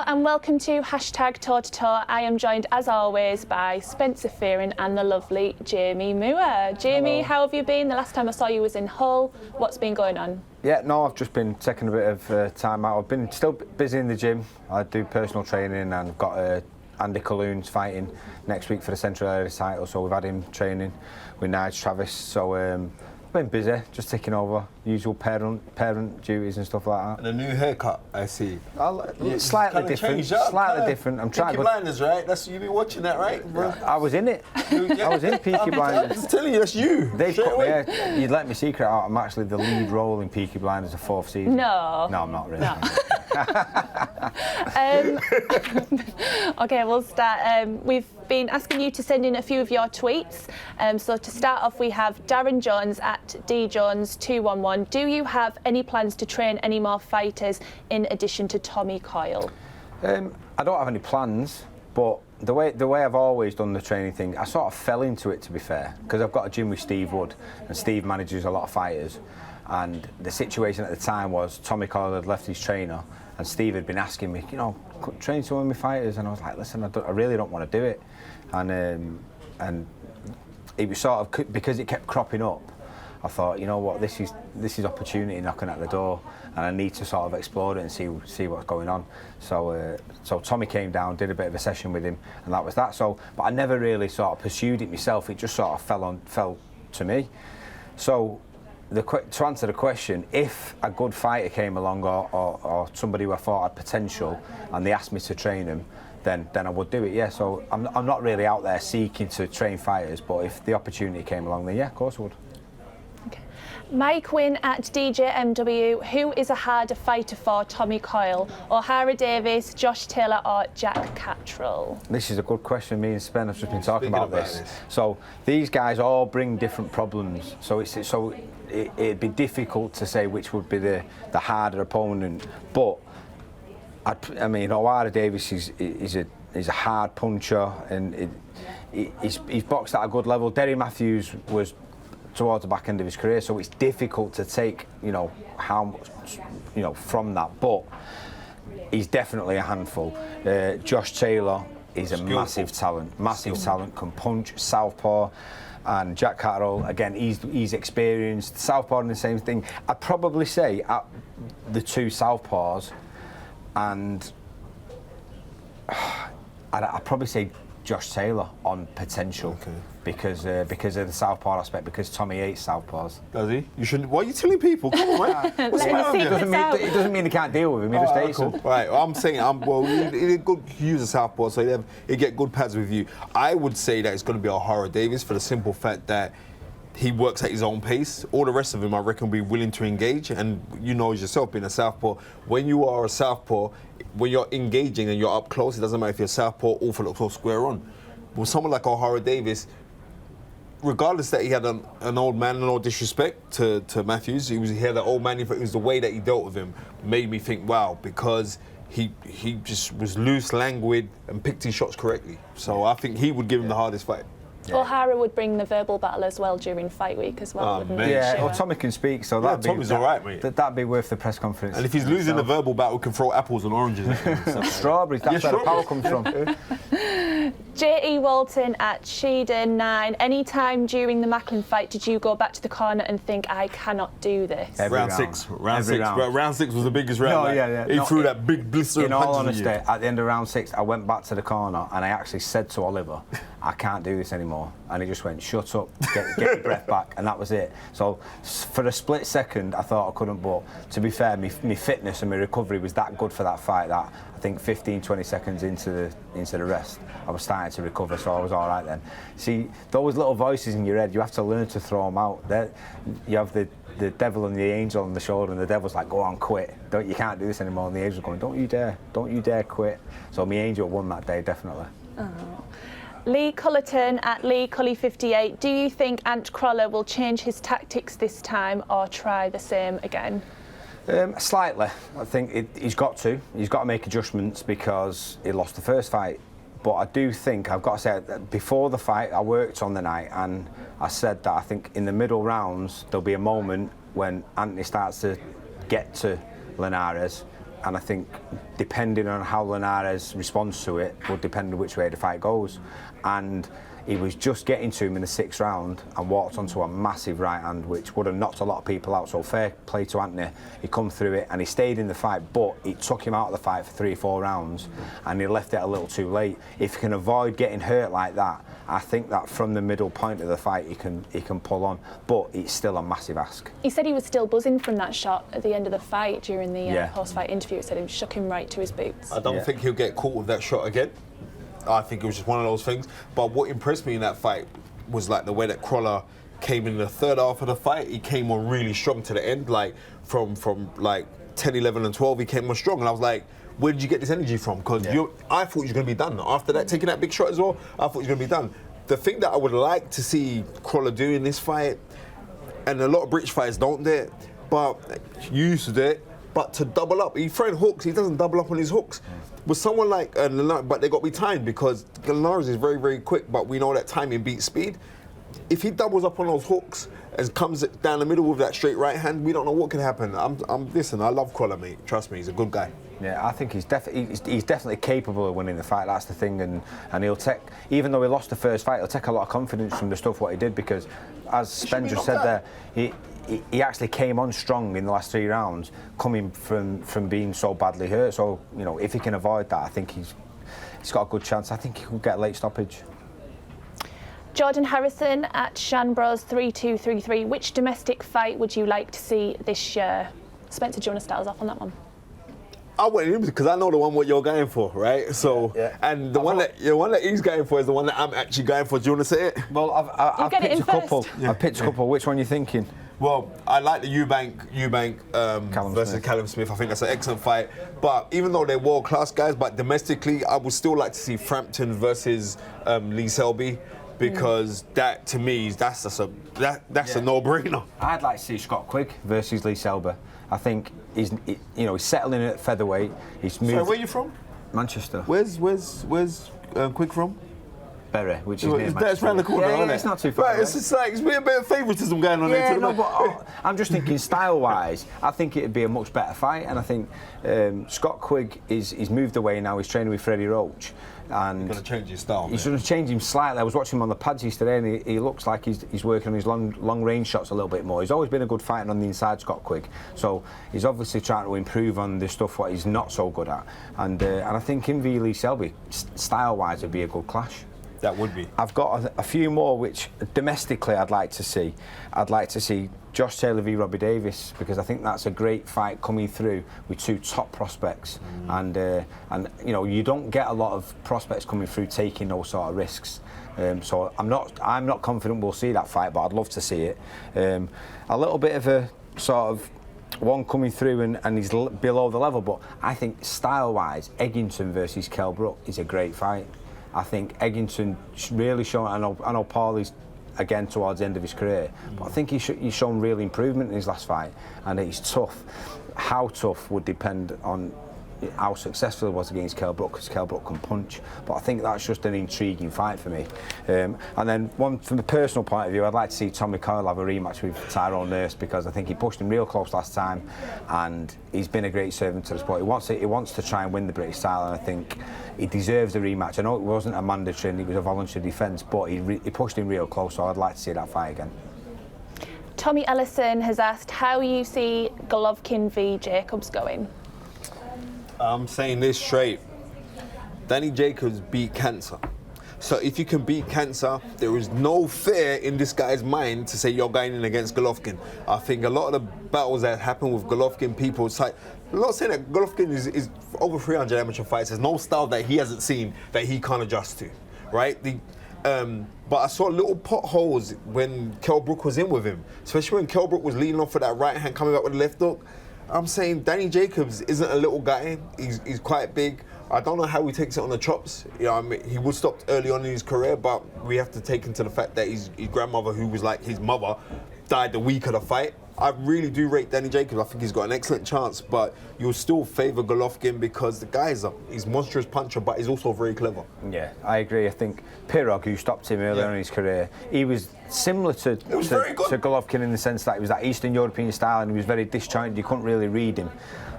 and welcome to #Toe to Toe. I am joined as always by Spencer Fearing and the lovely Jamie Moore. Jamie, how have you been? The last time I saw you was in Hull. What's been going on? Yeah, no, I've just been taking a bit of time out. I've been still busy in the gym. I do personal training and I've got Andy Colloon's fighting next week for the Central Area title, so we've had him training with Nigel Travis. So I've been busy, just taking over usual parent duties and stuff like that. And a new haircut, I see. Slightly different. Slightly different. I'm trying Peaky Blinders, right? That's you been watching that, right? Bro? I was in it. I was in Peaky Blinders. I'm telling you, that's you. They've put me out. You'd let me secret out. I'm actually the lead role in Peaky Blinders, the 4th season. No. No, I'm not really. No. Okay, we'll start. We've been asking you to send in a few of your tweets. So to start off, we have Darren Jones at DJones211. Do you have any plans to train any more fighters in addition to Tommy Coyle? I don't have any plans, but the way I've always done the training thing, I sort of fell into it, to be fair, because I've got a gym with Steve Wood, and Steve manages a lot of fighters. And the situation at the time was Tommy Coyle had left his trainer, and Steve had been asking me, you know, train some of my fighters, and I was like, listen, I really don't want to do it. And it was sort of, because it kept cropping up, I thought, you know what, this is opportunity knocking at the door, and I need to sort of explore it and see what's going on. So Tommy came down, did a bit of a session with him, and that was that. So, but I never really sort of pursued it myself. It just sort of fell to me. So, to answer the question, if a good fighter came along or somebody who I thought had potential and they asked me to train them, then I would do it, yeah. So I'm not really out there seeking to train fighters, but if the opportunity came along, then yeah, of course I would. Okay. Mike Wynn at DJMW, who is a harder fighter for Tommy Coyle? O'Hara Davis, Josh Taylor or Jack Cattrall? This is a good question. Me and Spen have just been talking about this. So these guys all bring different problems. So it'd be difficult to say which would be the harder opponent, but I mean, O'Hara Davis is a hard puncher, and he's boxed at a good level. Derry Matthews was towards the back end of his career, so it's difficult to take, you know, how much, you know, from that. But he's definitely a handful. Josh Taylor is a massive talent, can punch, southpaw. And Jack Cattrall, again, he's experienced. Southpaw and the same thing. I'd probably say the two southpaws, and I'd probably say Josh Taylor on potential, because of the southpaw aspect, because Tommy hates southpaws. Does he? You shouldn't. Why are you telling people? Come on, man. It doesn't mean he can't deal with him. He just hates him. Right. I'm saying, he could use a southpaw, so he'd get good pads with you. I would say that it's going to be O'Hara Davis for the simple fact that he works at his own pace. All the rest of him, I reckon, will be willing to engage. And you know yourself, being a southpaw, when you are a southpaw, when you're engaging and you're up close, it doesn't matter if you're southpaw or foot or square on. But someone like O'Hara Davis, regardless that he had an old man, no disrespect to Matthews, he had an old man. It was the way that he dealt with him made me think, wow, because he just was loose, languid, and picked his shots correctly. So I think he would give him the hardest fight. Yeah. O'Hara would bring the verbal battle as well during fight week as well, wouldn't he? Yeah, well, Tommy can speak, so Tommy's all right, mate. That'd be worth the press conference. And if he's losing the verbal battle, we can throw apples and oranges at him. Strawberries, that's where the power comes from. J.E. Walton at Sheeden9. Any time during the Macklin fight did you go back to the corner and think, I cannot do this? Round six. Round 6 was the biggest round. He threw that big blister. In all honesty, at the end of round 6, I went back to the corner and I actually said to Oliver, I can't do this anymore. And he just went, shut up, get your breath back, and that was it. So for a split second, I thought I couldn't, but to be fair, my fitness and my recovery was that good for that fight that I think 15, 20 seconds into the rest, I was starting to recover, so I was all right then. See, those little voices in your head, you have to learn to throw them out. You have the devil and the angel on the shoulder, and the devil's like, go on, quit. You can't do this anymore. And the angel's going, don't you dare quit. So my angel won that day, definitely. Oh. Lee Cullerton at LeeCully58. Do you think Ant Crawler will change his tactics this time or try the same again? Slightly. I think he's got to make adjustments because he lost the first fight. But I do think, I've got to say, that before the fight, I worked on the night and I said that I think in the middle rounds, there'll be a moment when Anthony starts to get to Linares I think depending on how Linares responds to it will depend on which way the fight goes. And he was just getting to him in the 6th round and walked onto a massive right hand, which would have knocked a lot of people out. So fair play to Anthony. He come through it and he stayed in the fight, but it took him out of the fight for 3 or 4 rounds, and he left it a little too late. If he can avoid getting hurt like that, I think that from the middle point of the fight he can pull on, but it's still a massive ask. He said he was still buzzing from that shot at the end of the fight during the post-fight interview. It said it shook him right to his boots. I don't think he'll get caught with that shot again. I think it was just one of those things. But what impressed me in that fight was like the way that Crawler came in the 3rd half of the fight. He came on really strong to the end, like from like 10, 11 and 12, he came on strong. And I was like, where did you get this energy from? Because I thought you were going to be done. After that, taking that big shot as well, I thought you were going to be done. The thing that I would like to see Crawler do in this fight, and a lot of British fighters don't do it, but you used to do it, but to double up. He throwing hooks, he doesn't double up on his hooks. With someone like but they got to be timed, because Linares is very, very quick, but we know that timing beats speed. If he doubles up on those hooks and comes down the middle with that straight right hand, we don't know what can happen. Listen, I love Crawler, mate. Trust me, he's a good guy. Yeah, I think he's definitely capable of winning the fight. That's the thing, and he'll take, even though he lost the first fight, he'll take a lot of confidence from the stuff what he did, because as Spencer said there, he actually came on strong in the last 3 rounds, coming from being so badly hurt. So, you know, if he can avoid that, I think he's got a good chance. I think he could get a late stoppage. Jordan Harrison at Shanbros 3233. Which domestic fight would you like to see this year? Spencer, do you want to start us off on that one? I went in because I know the one what you're going for, right? So, and the one that he's going for is the one that I'm actually going for. Do you want to say it? Well, I've picked a couple. I've picked a couple. Which one are you thinking? Well, I like the Eubank versus Callum Smith. I think that's an excellent fight. But even though they're world-class guys, but domestically, I would still like to see Frampton versus Lee Selby, because that, to me, that's a no-brainer. I'd like to see Scott Quigg versus Lee Selby. I think he's settling at featherweight. He's moved. So where are you from? Manchester. Where's Quigg from? Bury, which is that's round the corner, isn't it? It's not too far. Right, it's just like it's been a bit of favouritism going on there. No, but I'm just thinking style-wise, I think it'd be a much better fight, and I think Scott Quigg he's moved away now. He's training with Freddie Roach, and he's going to change his style. He's going to change him slightly. I was watching him on the pads yesterday, and he looks like he's working on his long range shots a little bit more. He's always been a good fighter on the inside, Scott Quigg. So he's obviously trying to improve on the stuff what he's not so good at, and I think him v Lee Selby, style-wise, would be a good clash. That would be. I've got a few more which domestically I'd like to see. I'd like to see Josh Taylor v Robbie Davis, because I think that's a great fight coming through with 2 top prospects, and you know, you don't get a lot of prospects coming through taking those sort of risks. So I'm not confident we'll see that fight, but I'd love to see it. A little bit of a sort of one coming through and he's below the level, but I think style-wise, Eggington versus Kell Brook is a great fight. I think Eggington really shown. I know Paul is again towards the end of his career, but I think he's shown real improvement in his last fight, and he's tough. How tough would depend on how successful it was against Kell Brook, because Kell Brook can punch. But I think that's just an intriguing fight for me. And then one from the personal point of view, I'd like to see Tommy Coyle have a rematch with Tyrone Nurse, because I think he pushed him real close last time, and he's been a great servant to the sport. He wants to try and win the British title, and I think he deserves a rematch. I know it wasn't a mandatory and it was a voluntary defence, but he pushed him real close, so I'd like to see that fight again. Tommy Ellison has asked how you see Golovkin v Jacobs going. I'm saying this straight. Danny Jacobs beat cancer. So if you can beat cancer, there is no fear in this guy's mind to say you're going in against Golovkin. I think a lot of the battles that happen with Golovkin, people, it's like, I'm not saying that Golovkin is over 300 amateur fights. There's no style that he hasn't seen that he can't adjust to, right? But I saw little potholes when Kell Brook was in with him, especially when Kell Brook was leading off for that right hand, coming up with the left hook. I'm saying Danny Jacobs isn't a little guy. He's quite big. I don't know how he takes it on the chops. You know, I mean, he was stopped early on in his career, but we have to take into the fact that his grandmother, who was like his mother, died the week of the fight. I really do rate Danny Jacobs. I think he's got an excellent chance, but you'll still favour Golovkin because the guy he's a monstrous puncher, but he's also very clever. Yeah, I agree. I think Pirog, who stopped him earlier in his career, he was similar to Golovkin in the sense that he was that Eastern European style and he was very disjointed. You couldn't really read him.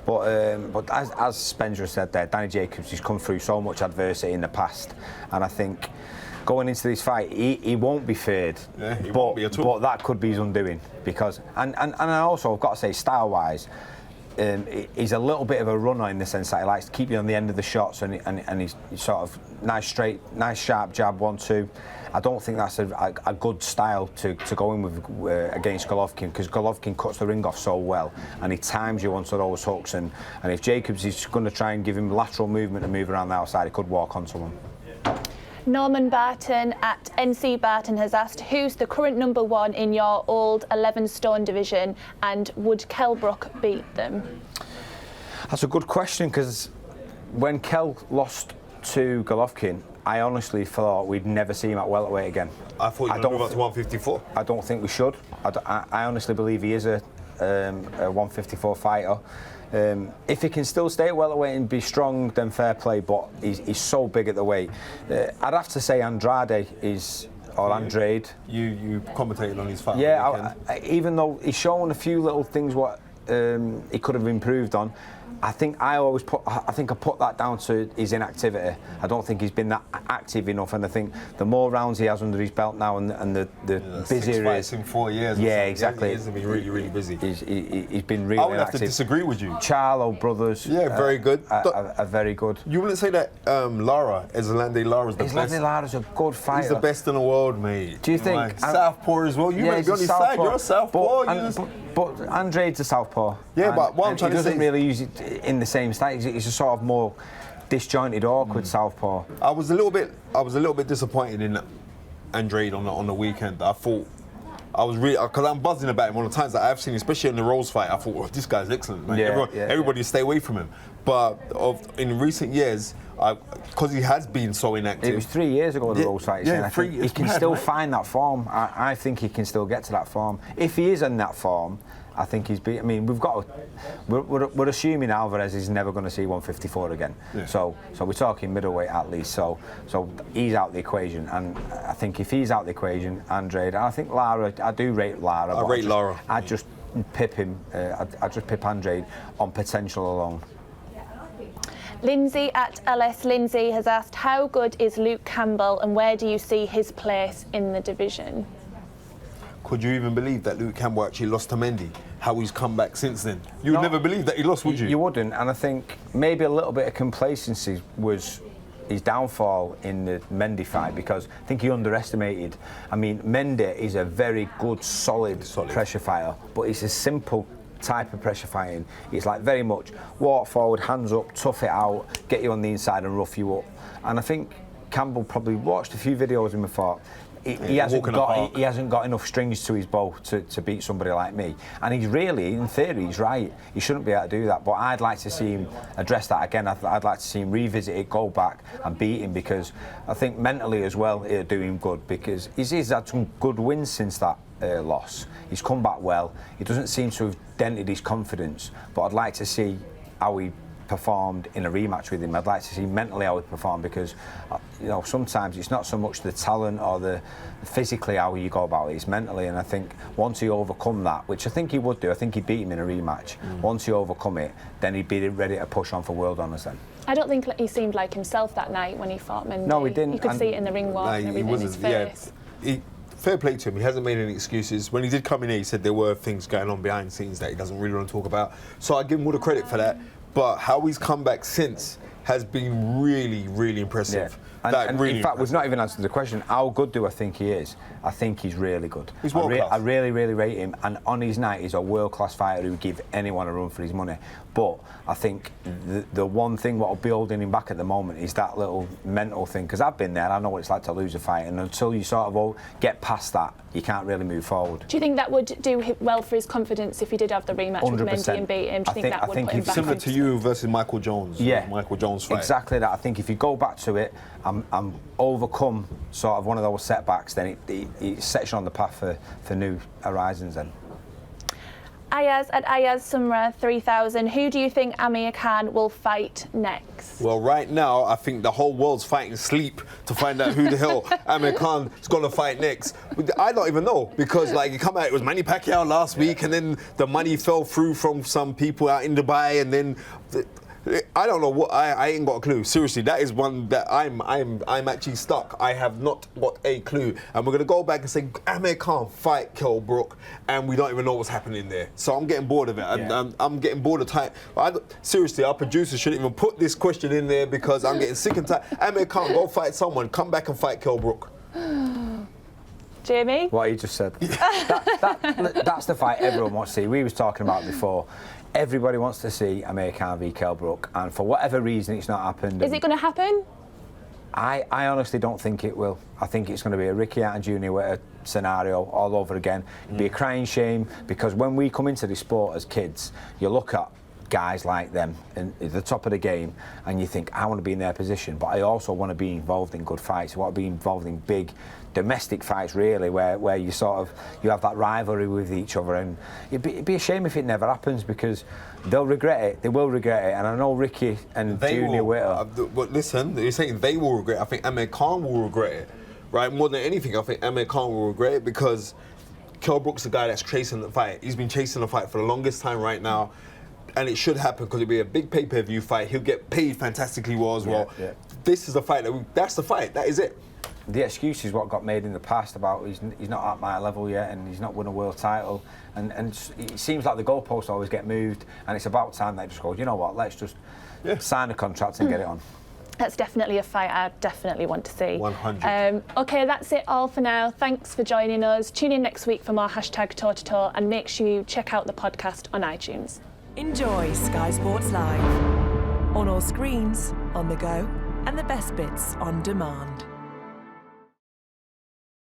But as Spencer said there, Danny Jacobs has come through so much adversity in the past, and I think going into this fight, he won't be feared. Yeah, he won't be at all. But that could be his undoing, because and I also, I've got to say, style-wise, he's a little bit of a runner in the sense that he likes to keep you on the end of the shots, and he's sort of nice straight, nice sharp jab, 1-2. I don't think that's a good style to go in with against Golovkin, because Golovkin cuts the ring off so well and he times you onto those hooks, and if Jacobs is going to try and give him lateral movement and move around the outside, he could walk onto him. Norman Barton at NC Barton has asked, who's the current #1 in your old 11 stone division, and would Kell Brook beat them? That's a good question, because when Kell lost to Golovkin, I honestly thought we'd never see him at welterweight again. I thought you'd move up to 154. I don't think we should. I honestly believe he is a 154 fighter. If he can still stay at welterweight and be strong, then fair play, but he's so big at the weight. I'd have to say Andrade is, or Andrade. You commentated on his fight. Yeah, even though he's shown a few little things what he could have improved on, I think I put that down to his inactivity. I don't think he's been that active enough, and I think the more rounds he has under his belt now, and the busier 6 fights in 4 years. Yeah, exactly. He's been really busy. He's been really. I would have active. to disagree with you. Charlo brothers. Yeah, very good. Are very good. You wouldn't say that Lara, Ezelande Lara's the best. Ezelande Lara's a good fighter. He's the best in the world, mate. Do you think? Like, Southpaw as well. You might be on his side. You're a Southpaw. But Andrade's a southpaw. Yeah, but what I'm trying to say, he doesn't really use it in the same style. He's a sort of more disjointed, awkward southpaw. I was a little bit disappointed in Andrade on the weekend. I thought I was really, because I'm buzzing about him on the times that I've seen, especially in the Rose fight. I thought, this guy's excellent, man. Everybody stay away from him. But in recent years, because he has been so inactive. It was 3 years ago, the Rose fight. Yeah, he can still find that form. I think he can still get to that form. If he is in that form, I think he's beat. I mean, we're assuming Alvarez is never going to see 154 again. Yeah. So we're talking middleweight at least. So he's out the equation, and I think if he's out the equation, Andrade. I think Lara. I do rate Lara. I rate Lara. I just pip him. I just pip Andrade on potential alone. Lindsay at LS Lindsay has asked, how good is Luke Campbell, and where do you see his place in the division? Could you even believe that Luke Campbell actually lost to Mendy? How he's come back since then? You would never believe that he lost, would you? You wouldn't, and I think maybe a little bit of complacency was his downfall in the Mendy fight, because I think he underestimated. I mean, Mendy is a very good, solid pressure fighter, but it's a simple type of pressure fighting. It's like very much walk forward, hands up, tough it out, get you on the inside and rough you up. And I think Campbell probably watched a few videos of him and thought, he hasn't got enough strings to his bow to beat somebody like me. And he's really, in theory, he's right. He shouldn't be able to do that. But I'd like to see him address that again. I'd like to see him revisit it, go back and beat him, because I think mentally as well it'll do him good, because he's had some good wins since that loss. He's come back well. He doesn't seem to have dented his confidence, but I'd like to see how he performed in a rematch with him. I'd like to see mentally how he performed, because sometimes it's not so much the talent or the physically how you go about it, it's mentally. And I think once he overcome that, which I think he would do, I think he'd beat him in a rematch. Once he overcome it, then he'd be ready to push on for world honours then. I don't think he seemed like himself that night when he fought Mendy. No, he didn't. You could see it in the ring walk and everything in his face. Fair play to him. He hasn't made any excuses. When he did come in here, he said there were things going on behind the scenes that he doesn't really want to talk about. So I give him all the credit for that. But how he's come back since has been really, really impressive. Yeah. And really in fact, impressive. we've not even answered the question, how good do I think he is? I think he's really good. He's world class. I really, really rate him. And on his night, he's a world-class fighter who would give anyone a run for his money. But I think the one thing what will be holding him back at the moment is that little mental thing. Because I've been there, I know what it's like to lose a fight. And until you sort of get past that, you can't really move forward. Do you think that would do well for his confidence if he did have the rematch 100%. With Mendy and beat him? Do you think that would put him back? Similar to you versus Michael Jones. Yeah. Michael Jones fight. Exactly that. I think if you go back to it and overcome sort of one of those setbacks, then it sets you on the path for new horizons then. Ayaz at Ayaz Sumra 3000. Who do you think Amir Khan will fight next? Well, right now, I think the whole world's fighting sleep to find out who the hell Amir Khan is going to fight next. I don't even know, because like you come out, it was Manny Pacquiao last week, and then the money fell through from some people out in Dubai, and then I don't know what. I ain't got a clue. Seriously, that is one that I'm actually stuck. I have not got a clue, and we're gonna go back and say Amir Khan fight Kell Brook, and we don't even know what's happening there. So I'm getting bored of it. Yeah. I'm getting bored of time. Seriously, our producers shouldn't even put this question in there, because I'm getting sick and tired. Amir Khan, go fight someone. Come back and fight Kell Brook. Jamie? What he just said. That's the fight everyone wants to see. We was talking about it before. Everybody wants to see Amir Khan v Kell Brook, and for whatever reason it's not happened. Is it going to happen? I honestly don't think it will. I think it's going to be a Ricky Hatton Jr. scenario all over again. It'd be a crying shame, because when we come into this sport as kids, you look at guys like them at the top of the game and you think, I want to be in their position, but I also want to be involved in good fights. I want to be involved in big domestic fights, really, where you you have that rivalry with each other, and it'd be a shame if it never happens, because they'll regret it. They will regret it, and I know Ricky and Junior will. But listen, you're saying they will regret it. I think Amir Khan will regret it, right? More than anything, I think Amir Khan will regret it, because Kell Brook's the guy that's chasing the fight. He's been chasing the fight for the longest time right now. And it should happen, because it'll be a big pay-per-view fight. He'll get paid fantastically well as well. Yeah. This is the fight that's the fight. That is it. The excuse is what got made in the past about he's not at my level yet, and he's not won a world title, and it seems like the goalposts always get moved, and it's about time they just go, you know what, let's just sign a contract and get it on. That's definitely a fight I definitely want to see. 100. Okay, that's it all for now. Thanks for joining us. Tune in next week for more #toe-to-toe, and make sure you check out the podcast on iTunes. Enjoy Sky Sports Live on all screens, on the go, and the best bits on demand.